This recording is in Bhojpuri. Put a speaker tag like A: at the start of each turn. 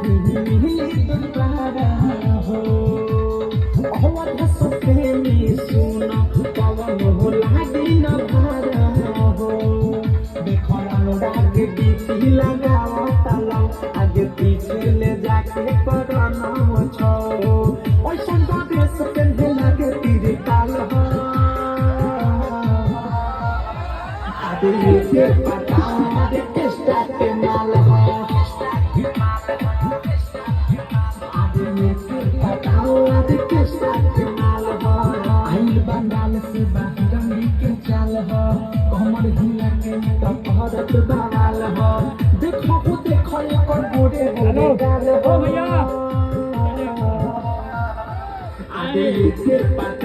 A: दोबारा हो और हंसते में सुना पवन हो लागी न भारा हो देखो अनुराग बीती लगाओ तलो आगे पीछे ले जाके करना छो ओइ संग देश पेन्हे लागे तीर ताल हो आदमी के पता दे टेस्टा के माल हो आदमी के पता दे टेस्टा के माल हो आइल बंगाल से बाहर के चाल हो कमर हिला के तो भारत बवाल हो देखो एकर गोरे गोरे गाल हो भैया आदमी के पता